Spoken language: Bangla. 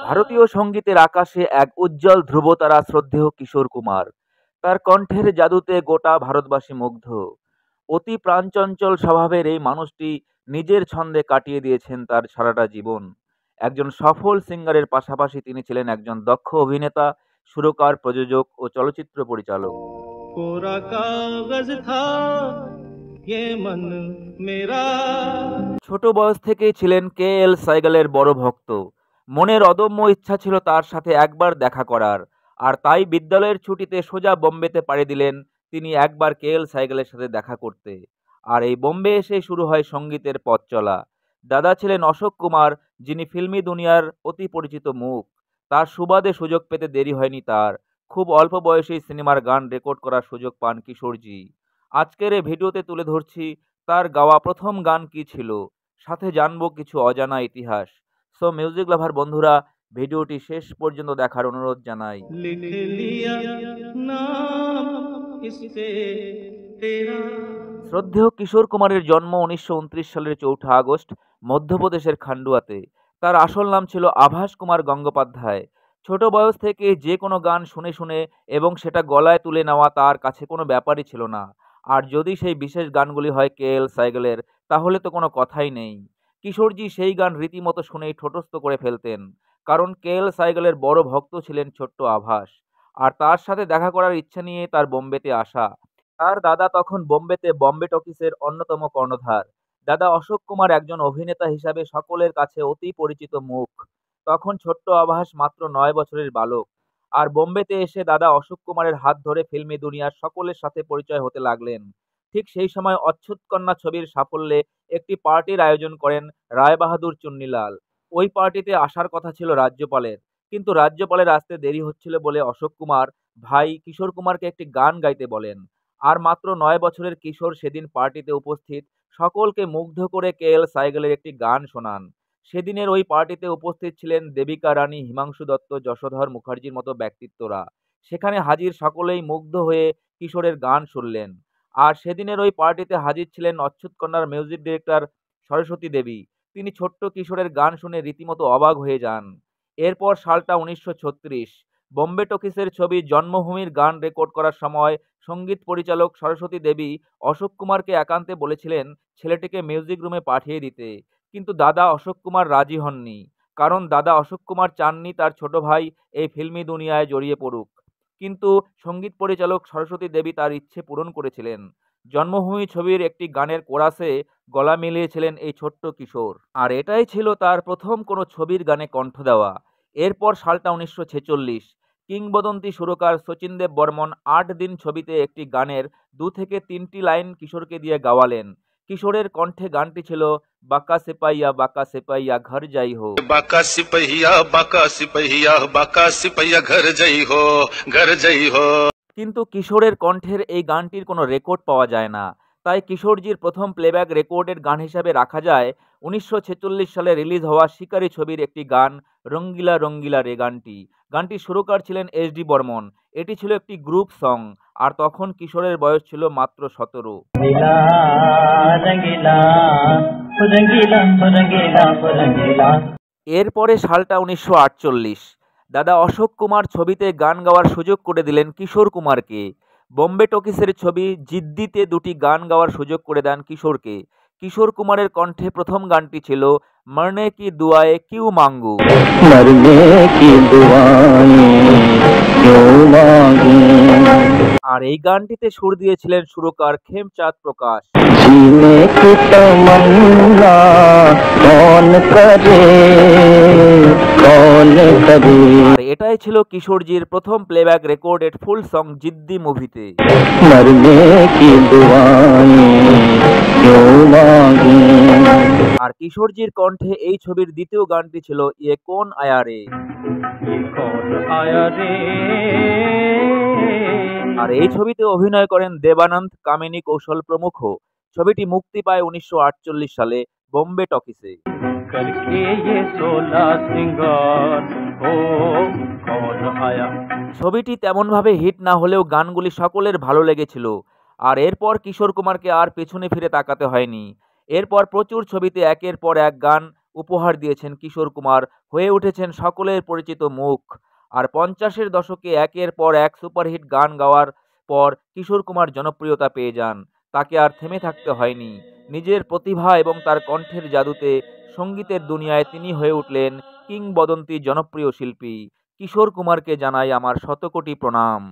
ভারতীয় সঙ্গীতের আকাশে এক উজ্জ্বল ধ্রুবতারা শ্রদ্ধেয় কিশোর কুমার। তার কণ্ঠের জাদুতে গোটা ভারতবাসী মুগ্ধ। অতি প্রাণচঞ্চল স্বভাবের এই মানুষটি নিজের ছন্দে কাটিয়ে দিয়েছেন তার সারাটা জীবন। একজন সফল সিঙ্গারের পাশাপাশি তিনি ছিলেন একজন দক্ষ অভিনেতা, সুরকার, প্রযোজক ও চলচ্চিত্র পরিচালক। कोरा कागज था ये मन मेरा। ছোট বয়স থেকেই ছিলেন কে.এল. সাইগালের বড় ভক্ত। মনের অদম্য ইচ্ছা ছিল তার সাথে একবার দেখা করার, আর তাই বিদ্যালয়ের ছুটিতে সোজা বোম্বেতে পাড়ি দিলেন তিনি একবার কে.এল. সাইগালের সাথে দেখা করতে। আর এই বোম্বে এসে শুরু হয় সঙ্গীতের পথ চলা। দাদা ছিলেন অশোক কুমার, যিনি ফিল্মি দুনিয়ার অতি পরিচিত মুখ। তার সুবাদে সুযোগ পেতে দেরি হয়নি তার। খুব অল্প বয়সেই সিনেমার গান রেকর্ড করার সুযোগ পান কিশোরজি। আজকের এই ভিডিওতে তুলে ধরছি তার গাওয়া প্রথম গান কি ছিল, সাথে জানবো কিছু অজানা ইতিহাস। সো মিউজিক লাভার বন্ধুরা, ভিডিওটি শেষ পর্যন্ত দেখার অনুরোধ জানাই। लिख लिया नाम इस पे तेरा। শ্রদ্ধেয় কিশোর কুমারের জন্ম 1929 সালের 4 আগস্ট মধ্যপ্রদেশের খান্ডুয়াতে। তার আসল নাম ছিল আভাস কুমার গঙ্গোপাধ্যায়। ছোট বয়স থেকে যে কোনো গান শুনে শুনে এবং সেটা গলায় তুলে নেওয়া তার কাছে কোনো ব্যাপারই ছিল না। আর যদি সেই বিশেষ গানগুলি হয় কে.এল. সাইগলের, তাহলে তো কোনো কথাই নেই। কিশোরজি সেই গান রীতিমতো শুনেই ঠোঁটস্থ করে ফেলতেন, কারণ কে.এল. সাইগলের বড় ভক্ত ছিলেন ছোট্ট আভাস। আর তার সাথে দেখা করার ইচ্ছা নিয়ে তার বোম্বেতে আসা। তার দাদা তখন বোম্বেতে বম্বে টকিজের অন্যতম কর্ণধার। দাদা অশোক কুমার একজন অভিনেতা হিসাবে সকলের কাছে অতি পরিচিত মুখ। তখন ছোট্ট আভাস মাত্র 9 বছরের বালক। আর বোম্বেতে এসে দাদা অশোক কুমারের হাত ধরে ফিল্মি দুনিয়ার সকলের সাথে পরিচয় হতে লাগলেন। ঠিক সেই সময় অচ্ছুৎ কন্যা ছবির সাফল্যে একটি পার্টির আয়োজন করেন রায়বাহাদুর চুন্নিলাল। ওই পার্টিতে আসার কথা ছিল রাজ্যপালের, কিন্তু রাজ্যপালের আসতে দেরি হচ্ছিল বলে অশোক কুমার ভাই কিশোর কুমারকে একটি গান গাইতে বলেন। আর মাত্র 9 বছরের কিশোর সেদিন পার্টিতে উপস্থিত সকলকে মুগ্ধ করে কে.এল. সাইগলের একটি গান শোনান। সেদিনের ওই পার্টিতে উপস্থিত ছিলেন দেবিকা রানী, হিমাংশু দত্ত, যশোধর মুখার্জির মতো ব্যক্তিত্বরা। সেখানে হাজির সকলেই মুগ্ধ হয়ে কিশোরের গান শুনলেন। আর সেদিনের ওই পার্টিতে হাজির ছিলেন অচ্ছুৎ কন্যার মিউজিক ডিরেক্টর সরস্বতী দেবী। তিনি ছোট্ট কিশোরের গান শুনে রীতিমতো অবাক হয়ে যান। এরপর সালটা 1936। বোম্বে টকিজের ছবি জন্মভূমির গান রেকর্ড করার সময় সঙ্গীত পরিচালক সরস্বতী দেবী অশোক কুমারকে একান্তে বলেছিলেন ছেলেটিকে মিউজিক রুমে পাঠিয়ে দিতে, কিন্তু দাদা অশোক কুমার রাজি হননি। কারণ দাদা অশোক কুমার চাননি তার ছোট ভাই এই ফিল্মি দুনিয়ায় জড়িয়ে পড়ুক। কিন্তু সঙ্গীত পরিচালক সরস্বতী দেবী তার ইচ্ছে পূরণ করেছিলেন। জন্মভূমি ছবির একটি গানের কোরাসে গলা মিলিয়েছিলেন এই ছোট্ট কিশোর। আর এটাই ছিল তার প্রথম কোনো ছবির গানে কণ্ঠ দেওয়া। এরপর সালটা 1946। কিংবদন্তি সুরকার শচীন দেব বর্মন 8 দিন ছবিতে একটি গানের 2 থেকে 3টি লাইন কিশোরকে দিয়ে গাওয়ালেন। কিশোরের কণ্ঠে গানটি ছিল বাঁকা সিপাইয়া ঘর যাই হো। बाका सिपहिया बाका सिपहिया बाका सिपहिया घर जई हो। কিন্তু কিশোরের কণ্ঠের এই গানটির কোনো রেকর্ড পাওয়া যায় না। তাই কিশোরজির প্রথম প্লেব্যাক রেকর্ডের গান হিসাবে রাখা যায় 1946 সালে রিলিজ হওয়া শিকারি ছবির একটি গান রঙ্গিলা রঙ্গিলা রে গানটি। গানটির সুরকার ছিলেন এস.ডি. বর্মন। এটি ছিল একটি গ্রুপ সং, আর তখন কিশোরের বয়স ছিল মাত্র 17। रंगीला रंगीला रंगीला रंगीला रंगीला। এরপরে সালটা 1948। দাদা অশোক কুমার ছবিতে গান গাওয়ার সুযোগ করে দিলেন কিশোর কুমারকে। বোম্বে টকিজের ছবি জিদ্দিতে 2টি গান গাওয়ার সুযোগ করে দেন কিশোরকে। কিশোর কুমারের কণ্ঠে প্রথম গানটি ছিল মরনে কি দুয়ায়ে কিউ মাঙ্গু। मरने की दुआएं क्यों मांगे। আর এই গানটিতে সুর দিয়েছিলেন সুরকার খেমচাঁদ প্রকাশ। जीने की तमन्ना कौन करे कौन करे। আর এটাই ছিল কিশোরজির প্রথম প্লেব্যাক রেকর্ডেড ফুল সং জিদ্দি মুভিতে। मरने की दुआएं क्यों मांगे। আর কিশোরজির কণ্ঠে এই ছবির দ্বিতীয় গানটি ছিল ইয়ে কোন আয়া রে। ये कौन आया रे। আর এই ছবিতে অভিনয় করেন দেবানন্দ, কামিনী কৌশল প্রমুখ। ছবিটি মুক্তি পায় 1948 সালে বোম্বে টকিজে। करके ये 16 सिंगार ओ कौन आया। ছবিটি তেমনভাবে হিট না হলেও গানগুলি সকলের ভালো লেগেছিল। আর এরপর কিশোর কুমারকে আর পেছনে ফিরে তাকাতে হয়নি। এরপর প্রচুর ছবিতে একের পর এক গান উপহার দিয়েছেন কিশোর কুমার, হয়ে উঠেছেন সকলের পরিচিত মুখ। আর 50-এর দশকে একের পর এক সুপারহিট গান গাওয়ার পর কিশোর কুমার জনপ্রিয়তা পেয়ে যান। তাকে আর থেমে থাকতে হয়নি। নিজের প্রতিভা এবং তার কণ্ঠের জাদুতে সঙ্গীতের দুনিয়ায় তিনি হয়ে উঠলেন কিংবদন্তি জনপ্রিয় শিল্পী। কিশোর কুমারকে জানাই আমার শতকোটি প্রণাম।